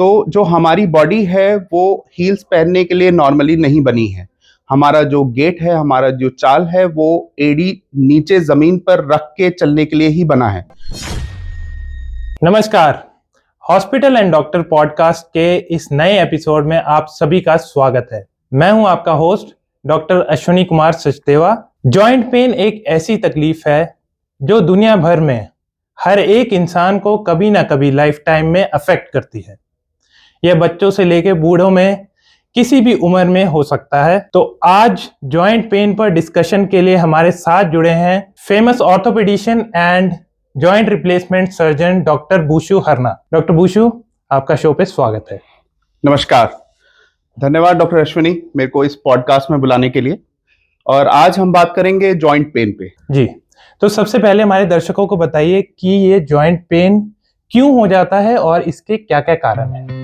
तो जो हमारी बॉडी है वो हील्स पहनने के लिए नॉर्मली नहीं बनी है। हमारा जो गेट है, हमारा जो चाल है, वो एड़ी नीचे जमीन पर रख के चलने के लिए ही बना है। नमस्कार, हॉस्पिटल एंड डॉक्टर पॉडकास्ट के इस नए एपिसोड में आप सभी का स्वागत है। मैं हूं आपका host doctor Ashwini Kumar Sachdeva. Joint pain एक ऐसी तकलीफ है जो दुनिया भर में हर एक इंसान को कभी ना कभी लाइफ टाइम में अफेक्ट करती है। यह बच्चों से लेकर बूढ़ों में किसी भी उम्र में हो सकता है। तो आज जॉइंट पेन पर डिस्कशन के लिए हमारे साथ जुड़े हैं famous orthopedician and joint replacement surgeon doctor Bushu Harna. Doctor बूशु, आपका शो पे स्वागत है। नमस्कार, धन्यवाद डॉक्टर अश्विनी मेरे को इस पॉडकास्ट में बुलाने के लिए। और आज हम बात करेंगे जॉइंट पेन पे। जी, तो सबसे पहले हमारे दर्शकों को बताइए कि ये जॉइंट पेन क्यों हो जाता है और इसके क्या क्या कारण हैं।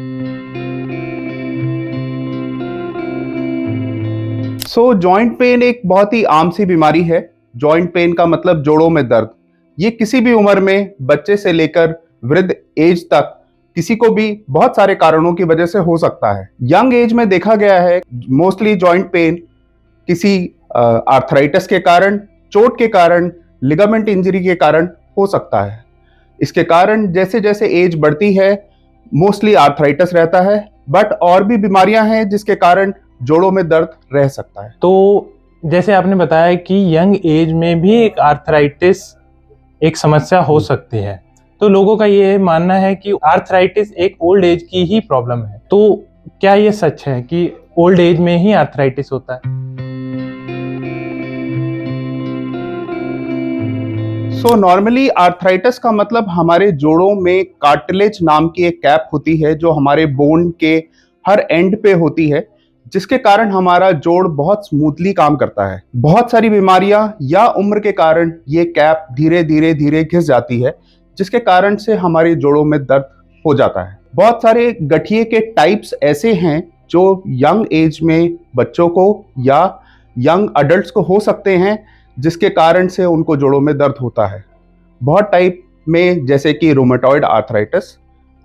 जॉइंट पेन एक बहुत ही आम सी बीमारी है। जॉइंट पेन का मतलब जोड़ों में दर्द। ये किसी भी उम्र में, बच्चे से लेकर वृद्ध एज तक, किसी को भी बहुत सारे कारणों की वजह से हो सकता है। यंग एज में देखा गया है मोस्टली जॉइंट पेन किसी आर्थराइटिस के कारण, चोट के कारण, लिगामेंट इंजरी के कारण हो सकता है। इसके कारण जैसे जैसे एज बढ़ती है मोस्टली आर्थराइटिस रहता है, बट और भी बीमारियां हैं जिसके कारण जोड़ों में दर्द रह सकता है। तो जैसे आपने बताया कि यंग एज में भी एक आर्थराइटिस एक समस्या हो सकती है, तो लोगों का ये मानना है कि आर्थराइटिस एक ओल्ड एज की ही प्रॉब्लम है। तो क्या ये सच है कि ओल्ड एज में ही आर्थराइटिस होता है? नॉर्मली आर्थराइटिस का मतलब हमारे जोड़ों में कार्टिलेज नाम की एक कैप होती है जो हमारे बोन के हर एंड पे होती है, जिसके कारण हमारा जोड़ बहुत स्मूथली काम करता है। बहुत सारी बीमारियां या उम्र के कारण ये कैप धीरे धीरे घिस जाती है, जिसके कारण से हमारे जोड़ों में दर्द हो जाता है। बहुत सारे गठिए के टाइप्स ऐसे हैं जो यंग एज में बच्चों को या यंग अडल्ट्स को हो सकते हैं, जिसके कारण से उनको जोड़ों में दर्द होता है। बहुत टाइप में जैसे कि रूमेटॉइड आर्थराइटिस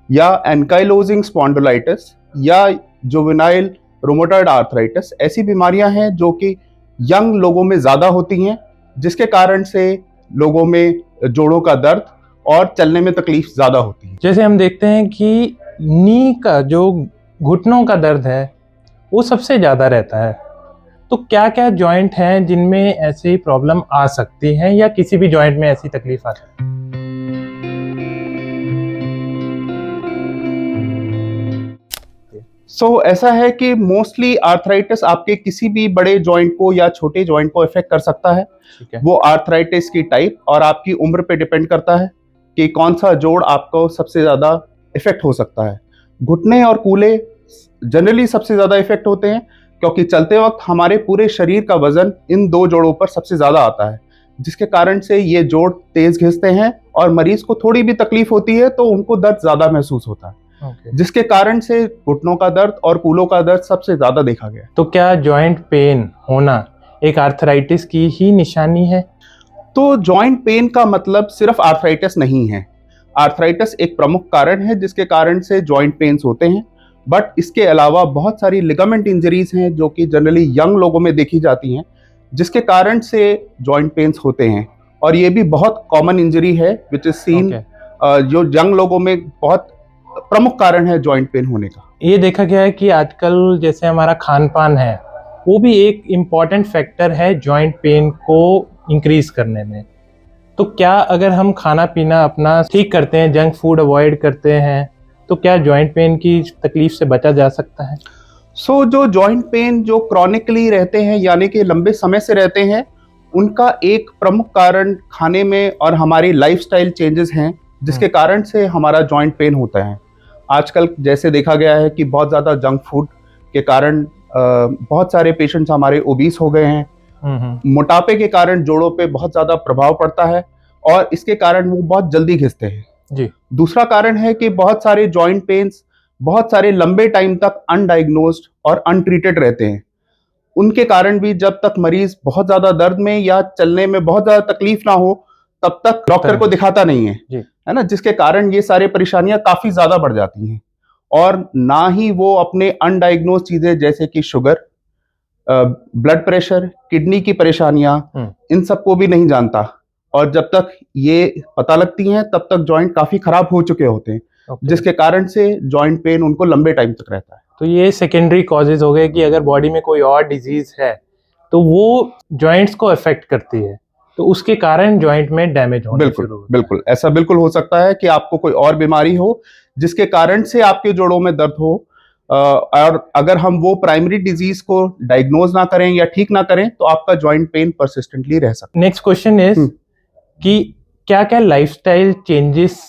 या एंकाइलोजिंग स्पॉन्डिलाइटिस या जुवेनाइल रूमेटॉइड आर्थराइटिस, ऐसी बीमारियां हैं जो कि यंग लोगों में ज़्यादा होती हैं, जिसके कारण से लोगों में जोड़ों का दर्द और चलने में तकलीफ ज़्यादा होती है। जैसे हम देखते हैं कि नी का जो घुटनों का दर्द है वो सबसे ज़्यादा रहता है। तो क्या क्या जॉइंट हैं जिनमें ऐसी प्रॉब्लम आ सकती है या किसी भी जॉइंट में ऐसी तकलीफ आ सकती है? ऐसा है कि मोस्टली आर्थराइटिस आपके किसी भी बड़े जॉइंट को या छोटे जॉइंट को इफेक्ट कर सकता है। वो आर्थराइटिस की टाइप और आपकी उम्र पे डिपेंड करता है कि कौन सा जोड़ आपको सबसे ज़्यादा इफेक्ट हो सकता है। घुटने और कूल्हे जनरली सबसे ज़्यादा इफेक्ट होते हैं, क्योंकि चलते वक्त हमारे पूरे शरीर का वजन इन दो जोड़ों पर सबसे ज़्यादा आता है, जिसके कारण से ये जोड़ तेज घिसते हैं और मरीज को थोड़ी भी तकलीफ होती है तो उनको दर्द ज़्यादा महसूस होता है। जिसके कारण से घुटनों का दर्द और कूलों का दर्द सबसे ज्यादा देखा गया। तो क्या जॉइंट पेन होना एक आर्थराइटिस की ही निशानी है? तो जॉइंट पेन का मतलब सिर्फ आर्थराइटिस नहीं है। आर्थराइटिस एक प्रमुख कारण है जिसके कारण से जॉइंट पेन्स होते हैं, बट इसके अलावा बहुत सारी लिगामेंट इंजरीज हैं जो कि जनरली यंग लोगों में देखी जाती हैं, जिसके कारण से जॉइंट पेन्स होते हैं। और ये भी बहुत कॉमन इंजरी है विच इज सीन, जो यंग लोगों में बहुत प्रमुख कारण है जॉइंट पेन होने का। ये देखा गया है कि आजकल जैसे हमारा खान पान है वो भी एक इम्पॉर्टेंट फैक्टर है जॉइंट पेन को इंक्रीज करने में। तो क्या अगर हम खाना पीना अपना ठीक करते हैं, जंक फूड अवॉइड करते हैं, तो क्या जॉइंट पेन की तकलीफ से बचा जा सकता है? जो जॉइंट पेन जो क्रॉनिकली रहते हैं यानी कि लंबे समय से रहते हैं, उनका एक प्रमुख कारण खाने में और हमारी लाइफस्टाइल चेंजेस हैं, जिसके कारण से हमारा जॉइंट पेन होता है। आजकल जैसे देखा गया है कि बहुत ज़्यादा जंक फूड के कारण बहुत सारे पेशेंट्स हमारे ओबीस हो गए हैं। मोटापे के कारण जोड़ों पे बहुत ज़्यादा प्रभाव पड़ता है और इसके कारण वो बहुत जल्दी घिसते हैं। जी। दूसरा कारण है कि बहुत सारे जॉइंट पेन्स बहुत सारे लंबे टाइम तक अनडायग्नोज्ड और अनट्रीटेड रहते हैं। उनके कारण भी जब तक मरीज बहुत ज़्यादा दर्द में या चलने में बहुत ज़्यादा तकलीफ ना हो तब तक डॉक्टर को दिखाता नहीं है, है ना, जिसके कारण ये सारे परेशानियां काफी ज्यादा बढ़ जाती हैं। और ना ही वो अपने अनडायग्नोज चीजें जैसे कि शुगर, ब्लड प्रेशर, किडनी की परेशानियां, इन सबको भी नहीं जानता। और जब तक ये पता लगती हैं तब तक जॉइंट काफी खराब हो चुके होते हैं, जिसके कारण से जॉइंट पेन उनको लंबे टाइम तक रहता है। तो ये सेकेंडरी कॉजेज हो गए कि अगर बॉडी में कोई और डिजीज है तो वो जॉइंट्स को अफेक्ट करती है, तो उसके कारण जॉइंट में डैमेज होना शुरू होता है। बिल्कुल ऐसा बिल्कुल हो सकता है कि आपको कोई और बीमारी हो जिसके कारण से आपके जोड़ों में दर्द हो, और अगर हम वो प्राइमरी डिजीज को डायग्नोज ना करें या ठीक ना करें तो आपका जॉइंट पेन परसिस्टेंटली रह सकता है। नेक्स्ट क्वेश्चन इज कि क्या क्या लाइफस्टाइल चेंजेस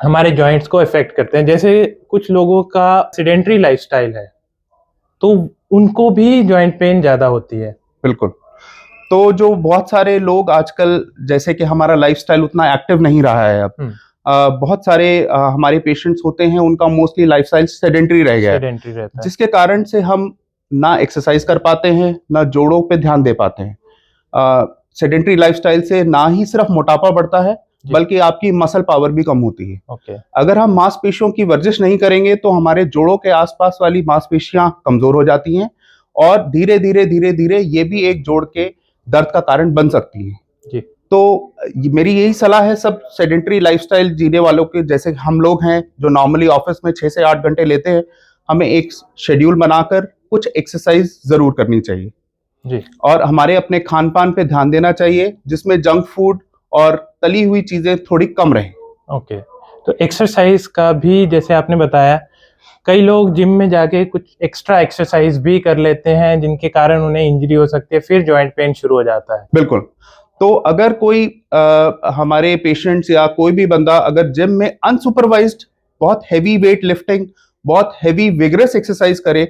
हमारे जॉइंट्स को अफेक्ट करते हैं। जैसे कुछ लोगों का सेडेंटरी लाइफस्टाइल है तो उनको भी जॉइंट पेन ज्यादा होती है। बिल्कुल। तो जो बहुत सारे लोग आजकल, जैसे कि हमारा लाइफस्टाइल उतना एक्टिव नहीं रहा है अब, बहुत सारे हमारे पेशेंट्स होते हैं उनका मोस्टली लाइफस्टाइल सेडेंटरी रह गया है, जिसके कारण से हम ना एक्सरसाइज कर पाते हैं ना जोड़ों पे ध्यान दे पाते हैं। सेडेंटरी लाइफस्टाइल से ना ही सिर्फ मोटापा बढ़ता है बल्कि आपकी मसल पावर भी कम होती है। अगर हम मांसपेशियों की वर्जिश नहीं करेंगे तो हमारे जोड़ों के आसपास वाली मांसपेशियां कमजोर हो जाती हैं और धीरे धीरे ये भी एक जोड़ के दर्द का कारण बन सकती है। तो मेरी यही सलाह है सब सेडेंटरी लाइफस्टाइल जीने वालों के, जैसे हम लोग हैं जो नॉर्मली ऑफिस में 6 से 8 घंटे लेते हैं, हमें एक शेड्यूल बनाकर कुछ एक्सरसाइज जरूर करनी चाहिए जी। और हमारे अपने खान पान पे ध्यान देना चाहिए जिसमें जंक फूड और तली हुई चीजें थोड़ी कम रहें। ओके, तो एक्सरसाइज का भी जैसे आपने बताया, कई लोग जिम में जाके कुछ एक्स्ट्रा एक्सरसाइज भी कर लेते हैं जिनके कारण उन्हें इंजरी हो सकती है, फिर जॉइंट पेन शुरू हो जाता है। बिल्कुल। तो अगर कोई हमारे पेशेंट्स या कोई भी बंदा अगर जिम में अनसुपरवाइज्ड बहुत हैवी वेट लिफ्टिंग, बहुत हैवी विगरस एक्सरसाइज करे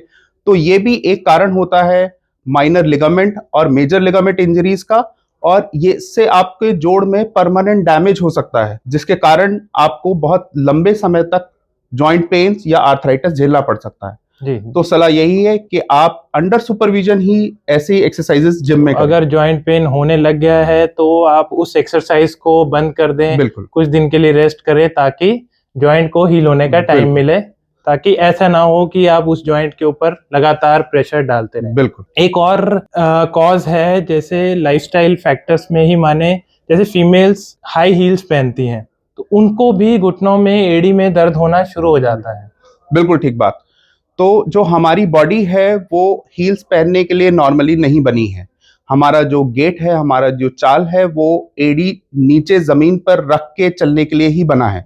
तो ये भी एक कारण होता है माइनर लिगामेंट और मेजर लिगामेंट इंजरीज का, और ये इससे आपके जोड़ में परमानेंट डैमेज हो सकता है जिसके कारण आपको बहुत लंबे समय तक जॉइंट पेन्स या आर्थराइटिस झेलना पड़ सकता है जी। तो सलाह यही है कि आप अंडर सुपरविजन ही ऐसी एक्सरसाइजेस जिम में करें। अगर जॉइंट पेन होने लग गया है तो आप उस एक्सरसाइज को बंद कर दें, बिल्कुल कुछ दिन के लिए रेस्ट करें ताकि जॉइंट को हील होने का टाइम मिले, ताकि ऐसा ना हो कि आप उस जॉइंट के ऊपर लगातार प्रेशर डालते रहें। बिल्कुल। एक और कॉज है, जैसे लाइफस्टाइल फैक्टर्स में ही माने, जैसे फीमेल्स हाई हील्स पहनती हैं तो उनको भी घुटनों में, एड़ी में दर्द होना शुरू हो जाता है। बिल्कुल ठीक बात। तो जो हमारी बॉडी है वो हील्स पहनने के लिए नॉर्मली नहीं बनी है। हमारा जो गेट है, हमारा जो चाल है, वो एड़ी नीचे जमीन पर रख के चलने के लिए ही बना है।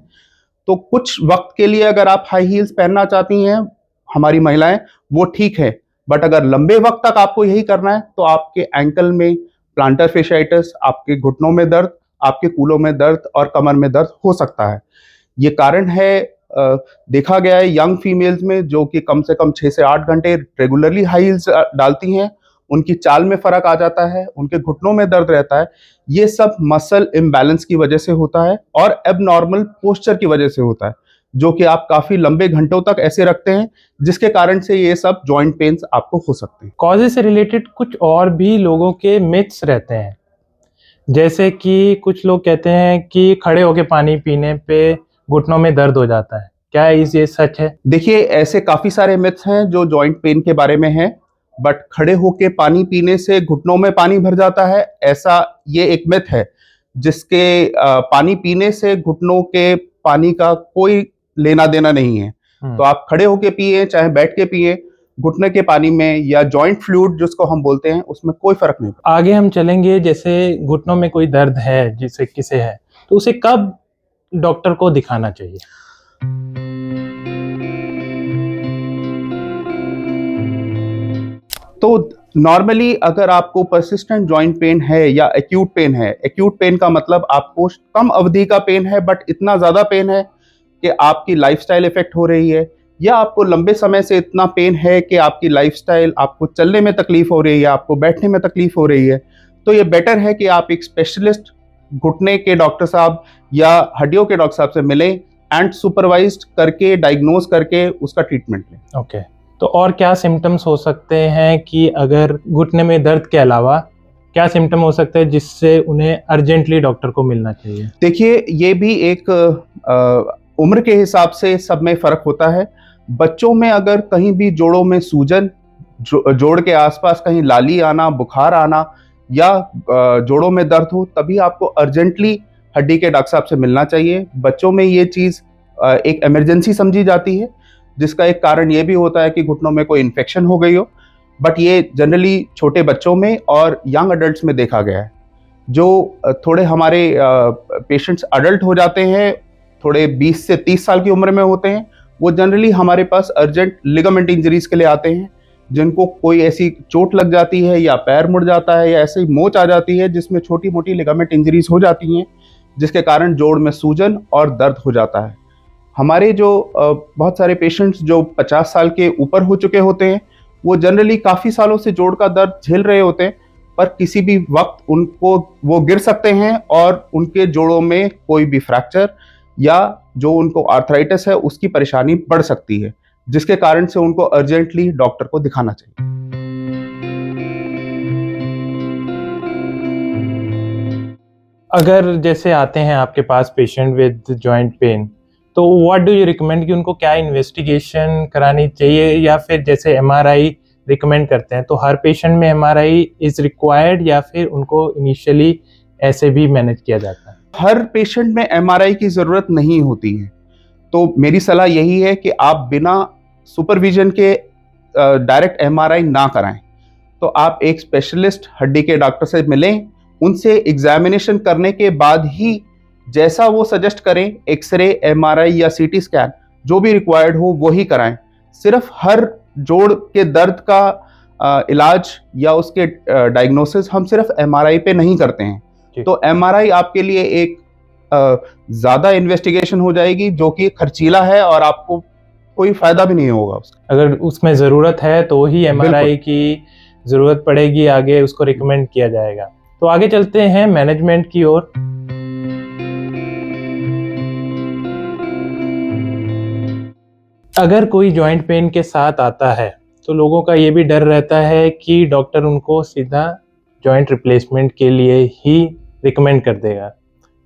तो कुछ वक्त के लिए अगर आप हाई हील्स पहनना चाहती हैं हमारी महिलाएं, वो ठीक है, बट अगर लंबे वक्त तक आपको यही करना है तो आपके एंकल में प्लांटर फेशियाइटिस, आपके घुटनों में दर्द, आपके कूलों में दर्द और कमर में दर्द हो सकता है। ये कारण है देखा गया है यंग फीमेल्स में जो कि कम से कम 6 से 8 घंटे रेगुलरली हाई हील्स डालती हैं, उनकी चाल में फर्क आ जाता है, उनके घुटनों में दर्द रहता है। ये सब मसल इम्बैलेंस की वजह से होता है और एबनॉर्मल पोस्चर की वजह से होता है, जो कि आप काफी लंबे घंटों तक ऐसे रखते हैं, जिसके कारण से ये सब जॉइंट पेन्स आपको हो सकते हैं। कॉजेज से रिलेटेड कुछ और भी लोगों के मिथ्स रहते हैं, जैसे कि कुछ लोग कहते हैं कि खड़े होके पानी पीने पे घुटनों में दर्द हो जाता है। क्या ये सच है? देखिए, ऐसे काफी सारे मिथ्स हैं जो जॉइंट पेन के बारे में हैं, बट खड़े होके पानी पीने से घुटनों में पानी भर जाता है, ऐसा ये एक मिथ है जिसके पानी पीने से घुटनों के पानी का कोई लेना देना नहीं है। तो आप खड़े होके पिए चाहे बैठ के पिए, घुटने के पानी में या जॉइंट फ्लूइड जिसको हम बोलते हैं उसमें कोई फर्क नहीं। आगे हम चलेंगे, जैसे घुटनों में कोई दर्द है जिसे किसे है तो उसे कब डॉक्टर को दिखाना चाहिए? तो नॉर्मली अगर आपको परसिस्टेंट जॉइंट पेन है या एक्यूट पेन है, एक्यूट पेन का मतलब आपको कम अवधि का पेन है बट इतना ज्यादा पेन है कि आपकी लाइफस्टाइल इफेक्ट हो रही है, या आपको लंबे समय से इतना पेन है कि आपकी लाइफस्टाइल, आपको चलने में तकलीफ हो रही है, आपको बैठने में तकलीफ हो रही है, तो ये बेटर है कि आप एक स्पेशलिस्ट घुटने के डॉक्टर साहब या हड्डियों के डॉक्टर साहब से मिलें एंड सुपरवाइज्ड करके डायग्नोज करके उसका ट्रीटमेंट लें। ओके, तो और क्या सिम्टम्स हो सकते हैं कि अगर घुटने में दर्द के अलावा क्या सिम्टम हो सकते हैं जिससे उन्हें अर्जेंटली डॉक्टर को मिलना चाहिए? देखिए, ये भी एक उम्र के हिसाब से सब में फर्क होता है। बच्चों में अगर कहीं भी जोड़ों में सूजन, जोड़ के आसपास कहीं लाली आना, बुखार आना या जोड़ों में दर्द हो, तभी आपको अर्जेंटली हड्डी के डॉक्टर साहब से मिलना चाहिए। बच्चों में ये चीज़ एक इमरजेंसी समझी जाती है, जिसका एक कारण ये भी होता है कि घुटनों में कोई इन्फेक्शन हो गई हो, बट ये जनरली छोटे बच्चों में और यंग अडल्ट्स में देखा गया है। जो थोड़े हमारे पेशेंट्स अडल्ट हो जाते हैं, थोड़े 20 से 30 साल की उम्र में होते हैं, वो जनरली हमारे पास अर्जेंट लिगामेंट इंजरीज के लिए आते हैं, जिनको कोई ऐसी चोट लग जाती है या पैर मुड़ जाता है या ऐसे ही मोच आ जाती है जिसमें छोटी मोटी लिगामेंट इंजरीज हो जाती हैं, जिसके कारण जोड़ में सूजन और दर्द हो जाता है। हमारे जो बहुत सारे पेशेंट्स जो 50 साल के ऊपर हो चुके होते हैं, वो जनरली काफ़ी सालों से जोड़ का दर्द झेल रहे होते हैं, पर किसी भी वक्त उनको वो गिर सकते हैं और उनके जोड़ों में कोई भी फ्रैक्चर या जो उनको आर्थराइटिस है उसकी परेशानी बढ़ सकती है, जिसके कारण से उनको अर्जेंटली डॉक्टर को दिखाना चाहिए। अगर जैसे आते हैं आपके पास पेशेंट विद जॉइंट पेन, तो व्हाट डू यू रिकमेंड कि उनको क्या इन्वेस्टिगेशन करानी चाहिए, या फिर जैसे एमआरआई रिकमेंड करते हैं, तो हर पेशेंट में एमआरआई इज रिक्वायर्ड या फिर उनको इनिशियली ऐसे भी मैनेज किया जाता है? हर पेशेंट में एमआरआई की ज़रूरत नहीं होती है, तो मेरी सलाह यही है कि आप बिना सुपरविजन के डायरेक्ट एमआरआई ना कराएं। तो आप एक स्पेशलिस्ट हड्डी के डॉक्टर से मिलें, उनसे एग्जामिनेशन करने के बाद ही जैसा वो सजेस्ट करें, एक्सरे, एमआरआई या सीटी स्कैन जो भी रिक्वायर्ड हो वही कराएं। सिर्फ हर जोड़ के दर्द का इलाज या उसके डायग्नोसिस हम सिर्फ एमआरआई पे नहीं करते हैं। तो एमआरआई आपके लिए एक ज़्यादा इन्वेस्टिगेशन हो जाएगी जो कि खर्चीला है और आपको कोई फायदा भी नहीं होगा उसका। अगर उसमें ज़रूरत है तो ही एमआरआई की ज़रूरत पड़ेगी, आगे उसको रिकमेंड किया जाएगा। तो आगे चलते हैं मैनेजमेंट की ओर। अगर कोई जॉइंट पेन के साथ आता है तो लोगों का ये भी डर रहता है कि डॉक्टर उनको सीधा जॉइंट रिप्लेसमेंट के लिए ही रिकमेंड कर देगा।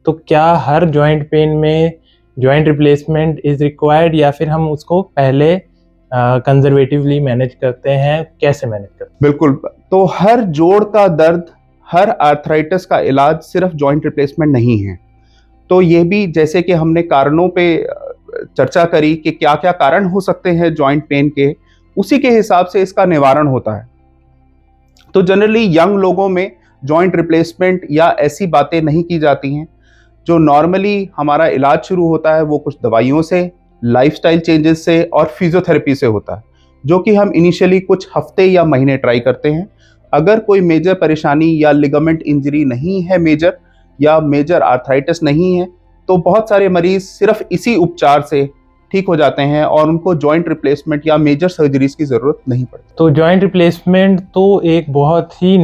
तो क्या हर जॉइंट पेन में जॉइंट रिप्लेसमेंट इज रिक्वायर्ड, या फिर हम उसको पहले कंजर्वेटिवली मैनेज करते हैं? कैसे मैनेज करते हैं? बिल्कुल, तो हर जोड़ का दर्द, हर आर्थराइटिस का इलाज सिर्फ जॉइंट रिप्लेसमेंट नहीं है। तो ये भी जैसे कि हमने कारणों पे चर्चा करी कि क्या क्या कारण हो सकते हैं जॉइंट पेन के, उसी के हिसाब से इसका निवारण होता है। तो जनरली यंग लोगों में जॉइंट रिप्लेसमेंट या ऐसी बातें नहीं की जाती हैं। जो नॉर्मली हमारा इलाज शुरू होता है वो कुछ दवाइयों से, लाइफस्टाइल चेंजेस से और फिजियोथेरेपी से होता है, जो कि हम इनिशियली कुछ हफ्ते या महीने ट्राई करते हैं। अगर कोई मेजर परेशानी या लिगामेंट इंजरी नहीं है मेजर, या मेजर आर्थराइटिस नहीं है, तो बहुत सारे मरीज सिर्फ इसी उपचार से ठीक हो जाते हैं और उनको जॉइंट रिप्लेसमेंट या मेजर सर्जरीज की ज़रूरत नहीं पड़ती। तो जॉइंट रिप्लेसमेंट तो एक बहुत ही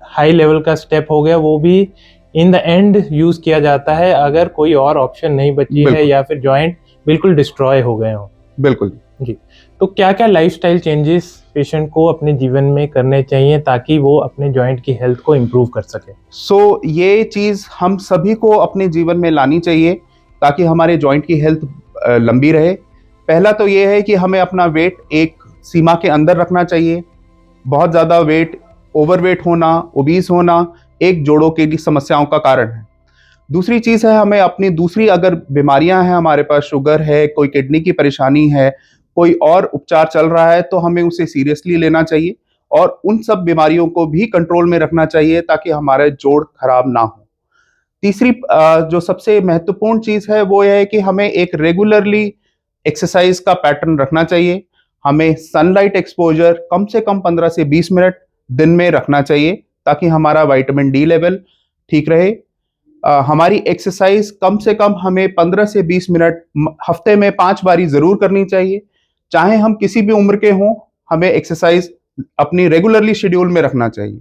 हाई लेवल का स्टेप हो गया, वो भी इन द एंड यूज किया जाता है अगर कोई और ऑप्शन नहीं बची है या फिर जॉइंट बिल्कुल डिस्ट्रॉय हो गए हो। बिल्कुल जी। तो क्या क्या लाइफस्टाइल चेंजेस पेशेंट को अपने जीवन में करने चाहिए ताकि वो अपने जॉइंट की हेल्थ को इम्प्रूव कर सके? सो ये चीज़ हम सभी को अपने जीवन में लानी चाहिए ताकि हमारे जॉइंट की हेल्थ लंबी रहे। पहला तो ये है कि हमें अपना वेट एक सीमा के अंदर रखना चाहिए। बहुत ज़्यादा वेट, ओवरवेट होना, ओबीस होना एक जोड़ों की समस्याओं का कारण है। दूसरी चीज़ है, हमें अपनी दूसरी अगर बीमारियां हैं, हमारे पास शुगर है, कोई किडनी की परेशानी है, कोई और उपचार चल रहा है, तो हमें उसे सीरियसली लेना चाहिए और उन सब बीमारियों को भी कंट्रोल में रखना चाहिए ताकि हमारे जोड़ खराब ना हो। तीसरी जो सबसे महत्वपूर्ण चीज़ है वो यह है कि हमें एक रेगुलरली एक्सरसाइज का पैटर्न रखना चाहिए। हमें सनलाइट एक्सपोजर कम से कम 15 से 20 मिनट दिन में रखना चाहिए ताकि हमारा विटामिन डी लेवल ठीक रहे। हमारी एक्सरसाइज कम से कम हमें 15 से 20 मिनट हफ्ते में 5 बारी जरूर करनी चाहिए। चाहे हम किसी भी उम्र के हों, हमें एक्सरसाइज अपनी रेगुलरली शेड्यूल में रखना चाहिए।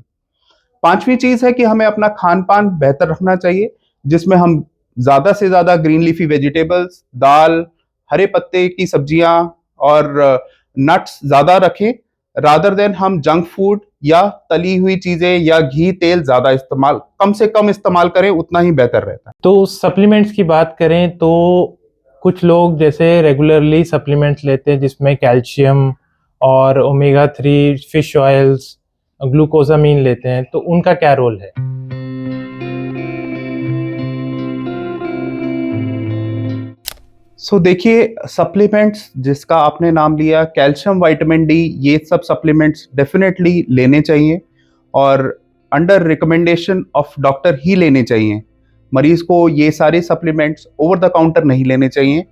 पांचवी चीज है कि हमें अपना खान पान बेहतर रखना चाहिए, जिसमें हम ज्यादा से ज्यादा ग्रीन लीफी वेजिटेबल्स, दाल, हरे पत्ते की सब्जियां और नट्स ज्यादा रखें, रादर देन हम जंक फूड या तली हुई चीजें या घी तेल ज्यादा इस्तेमाल, कम से कम इस्तेमाल करें, उतना ही बेहतर रहता है। तो सप्लीमेंट्स की बात करें तो कुछ लोग जैसे रेगुलरली सप्लीमेंट्स लेते हैं जिसमें कैल्शियम और ओमेगा 3 फिश ऑयल्स, ग्लूकोसामीन लेते हैं, तो उनका क्या रोल है? देखिए, सप्लीमेंट्स जिसका आपने नाम लिया, कैल्शियम, विटामिन डी, ये सब सप्लीमेंट्स डेफिनेटली लेने चाहिए और अंडर रिकमेंडेशन ऑफ डॉक्टर ही लेने चाहिए। मरीज को ये सारे सप्लीमेंट्स ओवर द काउंटर नहीं लेने चाहिए।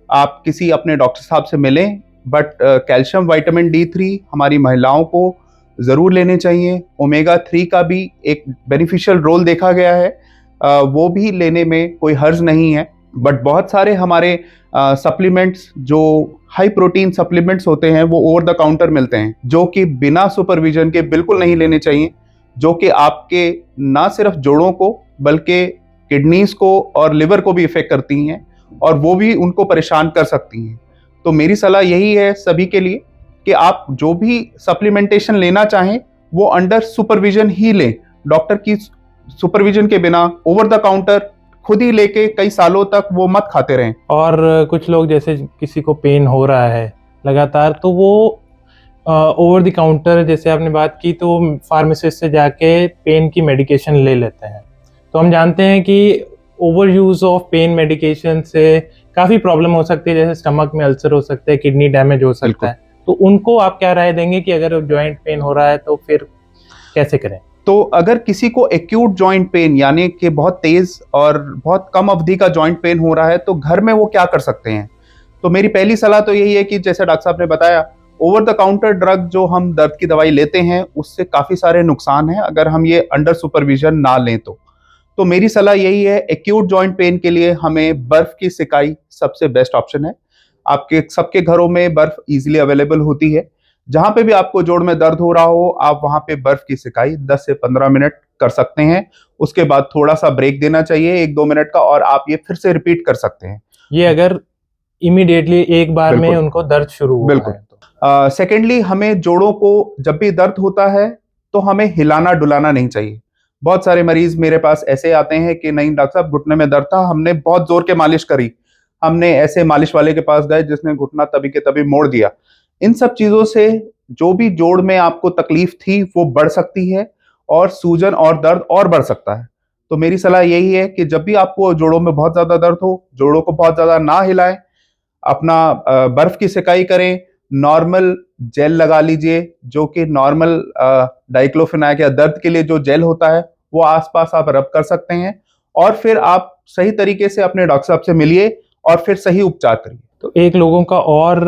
आप किसी अपने डॉक्टर साहब से मिलें, बट कैल्शियम, विटामिन D3 हमारी महिलाओं को ज़रूर लेने चाहिए। ओमेगा 3 का भी एक बेनिफिशियल रोल देखा गया है, वो भी लेने में कोई हर्ज नहीं है। बट बहुत सारे हमारे सप्लीमेंट्स जो हाई प्रोटीन सप्लीमेंट्स होते हैं वो ओवर द काउंटर मिलते हैं, जो कि बिना सुपरविजन के बिल्कुल नहीं लेने चाहिए, जो कि आपके ना सिर्फ जोड़ों को बल्कि किडनीज को और लिवर को भी इफेक्ट करती हैं और वो भी उनको परेशान कर सकती हैं। तो मेरी सलाह यही है सभी के लिए कि आप जो भी सप्लीमेंटेशन लेना चाहें वो अंडर सुपरविजन ही लें। डॉक्टर की सुपरविजन के बिना ओवर द काउंटर खुद ही लेके कई सालों तक वो मत खाते रहें। और कुछ लोग जैसे किसी को पेन हो रहा है लगातार, तो वो ओवर द काउंटर, जैसे आपने बात की, तो फार्मासिस्ट से जाके पेन की मेडिकेशन ले लेते हैं। तो हम जानते हैं कि over use of pain medication से काफ़ी प्रॉब्लम हो सकती है, जैसे स्टमक में अल्सर हो सकता है, किडनी डैमेज हो सकता है। तो उनको आप क्या राय देंगे कि अगर जॉइंट पेन हो रहा है तो फिर कैसे करें? तो अगर किसी को एक्यूट जॉइंट पेन यानी कि बहुत तेज और बहुत कम अवधि का जॉइंट पेन हो रहा है तो घर में वो क्या कर सकते हैं? तो मेरी पहली सलाह तो यही है कि जैसे डॉक्टर साहब ने बताया, ओवर द काउंटर ड्रग जो हम दर्द की दवाई लेते हैं उससे काफ़ी सारे नुकसान हैं अगर हम ये अंडर सुपरविजन ना लें तो मेरी सलाह यही है, एक्यूट जॉइंट पेन के लिए हमें बर्फ की सिकाई सबसे बेस्ट ऑप्शन है। आपके सबके घरों में बर्फ इजीली अवेलेबल होती है। जहां पे भी आपको जोड़ में दर्द हो रहा हो, आप वहां पे बर्फ की सिकाई 10 से 15 मिनट कर सकते हैं। उसके बाद थोड़ा सा ब्रेक देना चाहिए 1-2 मिनट का, और आप ये फिर से रिपीट कर सकते हैं। ये अगर इमीडिएटली एक बार में उनको दर्द शुरू हुआ बिल्कुल। है तो। सेकेंडली, हमें जोड़ों को जब भी दर्द होता है तो हमें हिलाना डुलाना नहीं चाहिए। बहुत सारे मरीज मेरे पास ऐसे आते हैं कि नहीं डॉक्टर साहब, घुटने में दर्द था, हमने बहुत जोर के मालिश करी, हमने ऐसे मालिश वाले के पास गए जिसने घुटना तभी के तभी मोड़ दिया। इन सब चीजों से जो भी जोड़ में आपको तकलीफ थी वो बढ़ सकती है और सूजन और दर्द और बढ़ सकता है। तो मेरी सलाह यही है कि जब भी आपको जोड़ों में बहुत ज्यादा दर्द हो, जोड़ों को बहुत ज्यादा ना हिलाएं, अपना बर्फ की सिकाई करें, नॉर्मल जेल लगा लीजिए, जो कि नॉर्मल डाइक्लोफेनाक या दर्द के लिए जो जेल होता है वो आसपास आप रब कर सकते हैं, और फिर आप सही तरीके से अपने डॉक्टर साहब से मिलिए और फिर सही उपचार करिए। तो एक लोगों का और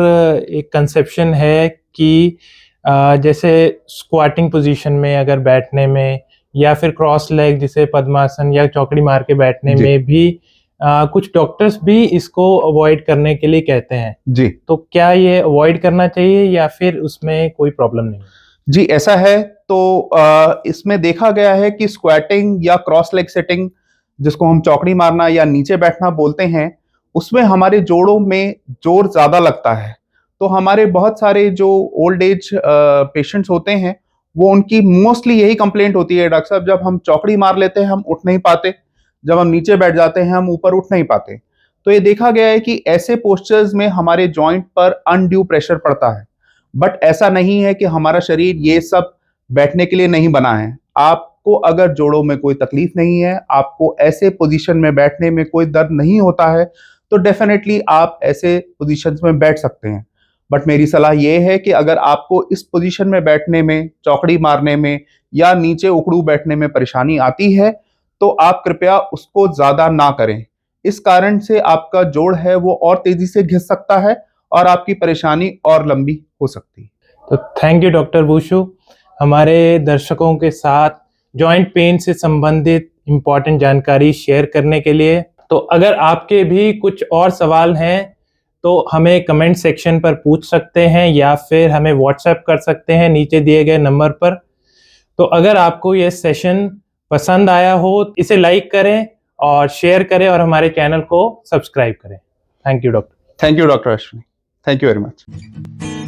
एक कंसेप्शन है कि जैसे स्क्वाटिंग पोजीशन में अगर बैठने में, या फिर क्रॉस लेग जिसे पद्मासन या चौकड़ी मार के बैठने में भी कुछ डॉक्टर्स भी इसको अवॉइड करने के लिए कहते हैं जी। तो क्या ये अवॉइड करना चाहिए या फिर उसमें कोई प्रॉब्लम नहीं? जी, ऐसा है। तो इसमें देखा गया है कि स्क्वाटिंग या क्रॉस लेग सेटिंग, जिसको हम चौकड़ी मारना या नीचे बैठना बोलते हैं, उसमें हमारे जोड़ों में जोर ज्यादा लगता है। तो हमारे बहुत सारे जो ओल्ड एज पेशेंट्स होते हैं वो उनकी मोस्टली यही कंप्लेंट होती है, डॉक्टर साहब जब हम चौकड़ी मार लेते हैं हम उठ नहीं पाते, जब हम नीचे बैठ जाते हैं हम ऊपर उठ नहीं पाते। तो ये देखा गया है कि ऐसे पोस्चर्स में हमारे जॉइंट पर अनड्यू प्रेशर पड़ता है। बट ऐसा नहीं है कि हमारा शरीर ये सब बैठने के लिए नहीं बना है। आपको अगर जोड़ों में कोई तकलीफ नहीं है, आपको ऐसे पोजीशन में बैठने में कोई दर्द नहीं होता है, तो डेफिनेटली आप ऐसे पोजीशंस में बैठ सकते हैं। बट मेरी सलाह ये है कि अगर आपको इस पोजीशन में बैठने में, चौकड़ी मारने में या नीचे उकड़ू बैठने में परेशानी आती है तो आप कृपया उसको ज्यादा ना करें। इस कारण से आपका जोड़ है वो और तेजी से घिस सकता है और आपकी परेशानी और लंबी हो सकती है। तो थैंक यू डॉक्टर बूशु, हमारे दर्शकों के साथ जॉइंट पेन से संबंधित इम्पोर्टेंट जानकारी शेयर करने के लिए। तो अगर आपके भी कुछ और सवाल हैं तो हमें कमेंट सेक्शन पर पूछ सकते हैं या फिर हमें व्हाट्सएप कर सकते हैं नीचे दिए गए नंबर पर। तो अगर आपको ये सेशन पसंद आया हो इसे लाइक करें और शेयर करें और हमारे चैनल को सब्सक्राइब करें। Thank you doctor. Thank you doctor Ashwini. Thank you very much.